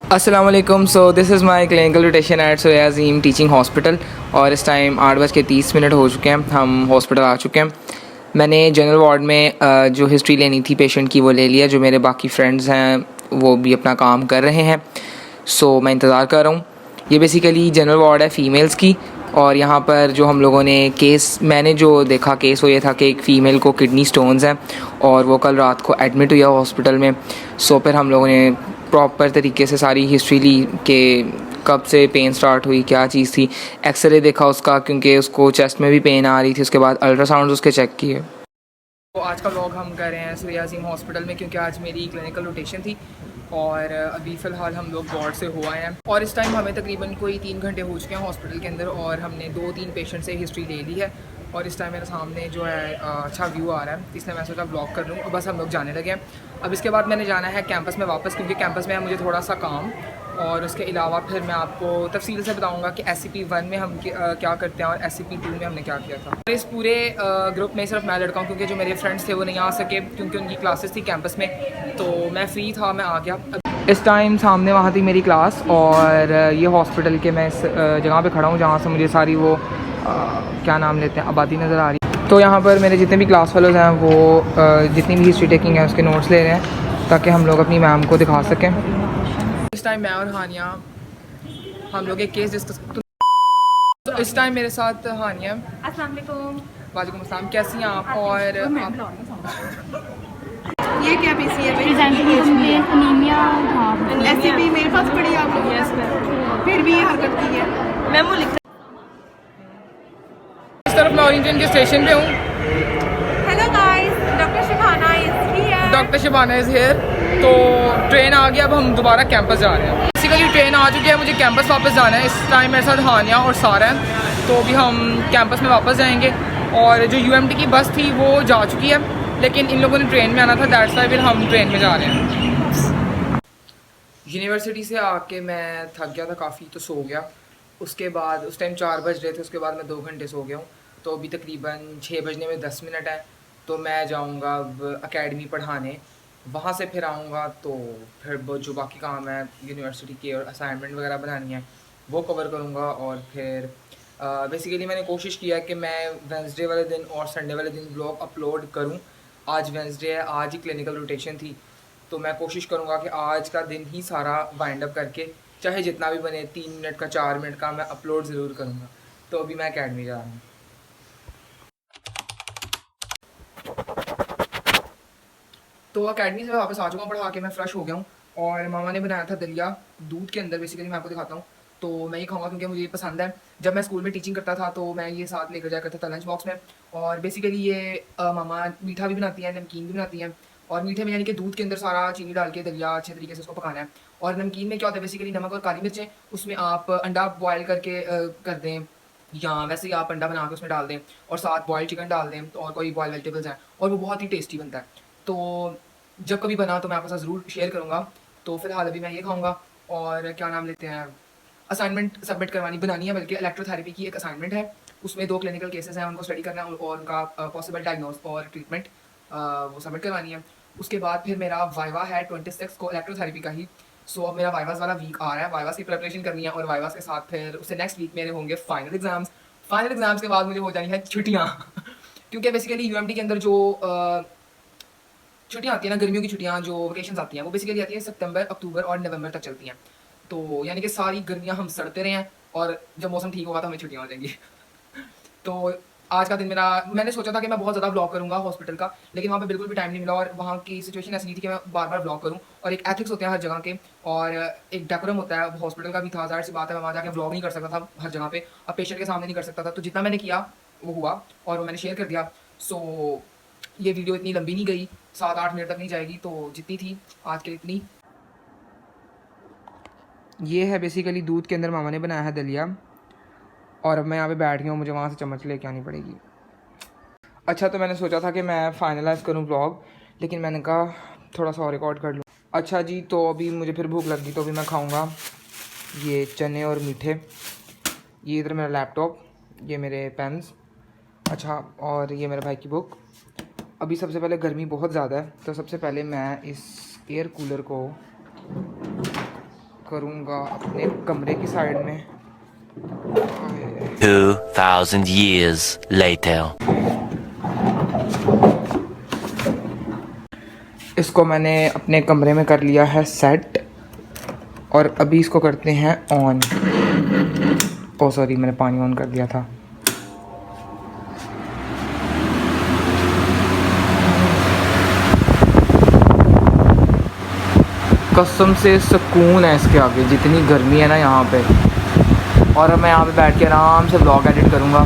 अस्सलाम वालेकुम। So this is my clinical rotation at Soya Azeem teaching hospital और इस टाइम 8:30 हो चुके हैं। हम हॉस्पिटल आ चुके हैं। मैंने जनरल वार्ड में जो हिस्ट्री लेनी थी पेशेंट की वो ले लिया। जो मेरे बाकी फ्रेंड्स हैं वो भी अपना काम कर रहे हैं। सो मैं इंतज़ार कर रहा हूँ। ये बेसिकली जनरल वार्ड है फ़ीमेल्स की। और यहाँ पर जो हम लोगों ने केस मैंने जो देखा केस वो ये था कि एक फ़ीमेल को किडनी स्टोन्स हैं और वो कल रात को एडमिट हुआ हॉस्पिटल में। सो फिर हम लोगों ने प्रॉपर तरीके से सारी हिस्ट्री ली कि कब से पेन स्टार्ट हुई, क्या चीज़ थी। एक्सरे देखा उसका क्योंकि उसको चेस्ट में भी पेन आ रही थी। उसके बाद अल्ट्रासाउंड उसके चेक किए। तो आज का व्लॉग हम कर रहे हैं सोया अज़ीम हॉस्पिटल में क्योंकि आज मेरी क्लिनिकल रोटेशन थी और अभी फ़िलहाल हम लोग वार्ड से हुआ हैं और इस टाइम हमें तकरीबन कोई 3 घंटे हो चुके हैं हॉस्पिटल के अंदर और हमने 2-3 पेशेंट से हिस्ट्री ले ली है। और इस टाइम मेरे सामने जो है अच्छा व्यू आ रहा है, इसलिए मैं सोचा व्लॉग कर लूँ। बस हम लोग जाने लगे हैं। अब इसके बाद मैंने जाना है कैंपस में वापस क्योंकि कैंपस में है मुझे थोड़ा सा काम। और उसके अलावा फिर मैं आपको तफसील से बताऊंगा कि SCP-1 में हम क्या करते हैं और SCP-2 में हमने क्या किया था। इस पूरे ग्रुप में सिर्फ मैं लड़का हूँ क्योंकि जो मेरे फ्रेंड्स थे वो नहीं आ सके क्योंकि उनकी क्लासेस थी कैंपस में। तो मैं फ्री था, मैं आ गया। इस टाइम सामने वहाँ थी मेरी क्लास और ये हॉस्पिटल के मैं इस जगह पे खड़ा हूँ जहाँ से मुझे सारी वो क्या नाम लेते हैं आबादी नज़र आ रही है। तो यहाँ पर मेरे जितने भी क्लास फेलोज़ हैं वो जितनी भी हिस्ट्री टेकिंग है उसके नोट्स ले रहे हैं ताकि हम लोग अपनी मैम को दिखा सकें। इस टाइम मैं और हानिया हम लोग एक केस डिस्कस। तो इस टाइम मेरे साथ हानिया। अस्सलाम वालेकुम। वालेकुम अस्सलाम, कैसी हैं आप? और ये क्या पीसी है भाई? प्रेजेंटिंग कंप्लेंट अनीमिया था। SCP मेरे पास पड़ी है आप लोगों ने, फिर भी ये हरकत की है। मेमो लिख। इस तरफ लॉरिंगटन के स्टेशन पे हूँ। Hello guys, doctor Shibana is here. Doctor Shibana is here. तो ट्रेन आ गया, अब हम दोबारा कैंपस जा रहे हैं। बेसिकली ट्रेन आ चुकी है, मुझे कैंपस वापस जाना है। इस टाइम मेरे साथ हानिया और सारा है। तो अभी हम कैंपस में वापस जाएंगे और जो UMT की बस थी वो जा चुकी है लेकिन इन लोगों ने ट्रेन में आना था, दैट्स वाई फिर हम ट्रेन में जा रहे हैं। यूनिवर्सिटी से आके मैं थक गया था काफ़ी तो सो गया। उसके बाद उस टाइम 4 बज रहे थे, उसके बाद मैं 2 घंटे सो गया हूँ। तो अभी तकरीबन 6 बजने में 10 मिनट है। तो मैं जाऊँगा अब एकेडमी पढ़ाने। वहाँ से फिर आऊँगा तो फिर जो बाकी काम है यूनिवर्सिटी के और असाइनमेंट वगैरह बनानी है वो कवर करूँगा। और फिर बेसिकली मैंने कोशिश किया कि मैं वेंसडे वाले दिन और संडे वाले दिन ब्लॉग अपलोड करूँ। आज वेंसडे है, आज ही क्लिनिकल रोटेशन थी तो मैं कोशिश करूँगा कि आज का दिन ही सारा वाइंड अप करके चाहे जितना भी बने 3 मिनट का 4 मिनट का मैं अपलोड ज़रूर करूँगा। तो अभी मैं एकेडमी जा रहा हूँ। तो एकेडमी से मैं वापस आ चुका हूँ पढ़ा के, मैं फ़्रेश हो गया हूँ। और मामा ने बनाया था दलिया दूध के अंदर। बेसिकली मैं आपको दिखाता हूँ। तो मैं ये खाऊंगा क्योंकि मुझे ये पसंद है। जब मैं स्कूल में टीचिंग करता था तो मैं ये साथ लेकर जाया करता था लंच बॉक्स में। और बेसिकली ये मामा मीठा भी बनाती हैं, नमकीन भी बनाती हैं। और मीठे में यानी कि दूध के अंदर सारा चीनी डाल के दलिया अच्छे तरीके से उसको पकाना है। और नमकीन में क्या होता है बेसिकली नमक और काली मिर्चें, उसमें आप अंडा बॉयल करके कर दें या वैसे ही आप अंडा बना के उसमें डाल दें और साथ बॉयल चिकन डाल दें और कोई बॉयल वेजिटेबल्स हैं और वो बहुत ही टेस्टी बनता है। तो जब कभी बना तो मैं आपके साथ ज़रूर शेयर करूँगा। तो फिलहाल अभी मैं ये खाऊँगा। और क्या नाम लेते हैं, असाइनमेंट सबमिट करवानी बनानी है, बल्कि इलेक्ट्रोथेरेपी की एक असाइनमेंट है। उसमें 2 क्लिनिकल केसेस हैं, उनको स्टडी करना है और उनका पॉसिबल डायग्नोस और ट्रीटमेंट वो सबमिट करवानी है। उसके बाद फिर मेरा वाइवा है 26 को इलेक्ट्रोथेरेपी का ही। सो अब मेरा वाइवास वाला वीक आ रहा है, वाइवास की प्रिपरेशन करनी है और वाइवास के साथ फिर उससे नेक्स्ट वीक मेरे होंगे फाइनल एग्जाम्स। फाइनल एग्जाम्स के बाद मुझे हो जानी है छुट्टियाँ क्योंकि बेसिकली UMT के अंदर जो छुट्टियाँ आती हैं ना, गर्मियों की छुट्टियाँ जो वेकेशंस आती हैं वो बेसिकली आती है सितंबर, अक्टूबर और नवंबर तक चलती हैं। तो यानी कि सारी गर्मियाँ हम सड़ते रहे हैं और जब मौसम ठीक होगा तो हमें छुट्टियाँ हो जाएंगी तो आज का दिन मेरा, मैंने सोचा था कि मैं बहुत ज़्यादा ब्लॉग करूँगा हॉस्पिटल का, लेकिन वहाँ पे बिल्कुल भी टाइम नहीं मिला और वहाँ की सिचुएशन ऐसी नहीं थी कि मैं बार बार ब्लॉग करूँ। और एक एथिक्स होते हैं हर जगह के और एक डेकोरम होता है हॉस्पिटल का भी था। ज़ाहिर सी बात है मैं वहाँ जाकर ब्लॉग नहीं कर सकता था हर जगह पे, अब पेशेंट के सामने नहीं कर सकता था। तो जितना मैंने किया वो हुआ और वो मैंने शेयर कर दिया। सो ये वीडियो इतनी लंबी नहीं गई, 7-8 मिनट तक नहीं जाएगी, तो जितनी थी आज के लिए इतनी। ये है बेसिकली दूध के अंदर मामा ने बनाया है दलिया और अब मैं यहाँ पे बैठ गया हूँ, मुझे वहाँ से चम्मच लेके आनी पड़ेगी। अच्छा, तो मैंने सोचा था कि मैं फाइनलाइज़ करूँ ब्लॉग, लेकिन मैंने कहा थोड़ा सा और रिकॉर्ड कर लूँ। अच्छा जी, तो अभी मुझे फिर भूख लगी तो अभी मैं खाऊँगा ये चने और मीठे। ये इधर मेरा लैपटॉप, ये मेरे पेन्स, अच्छा और ये मेरे भाई की बुक। अभी सबसे पहले गर्मी बहुत ज़्यादा है तो सबसे पहले मैं इस एयर कूलर को करूँगा अपने कमरे की साइड में। 2000 years later. इसको मैंने अपने कमरे में कर लिया है सेट और अभी इसको करते हैं ऑन। ओ सॉरी, मैंने पानी ऑन कर दिया था। कसम से सुकून है इसके आगे, जितनी गर्मी है ना यहाँ पे। और अब मैं यहाँ पे बैठ के आराम से ब्लॉग एडिट करूँगा।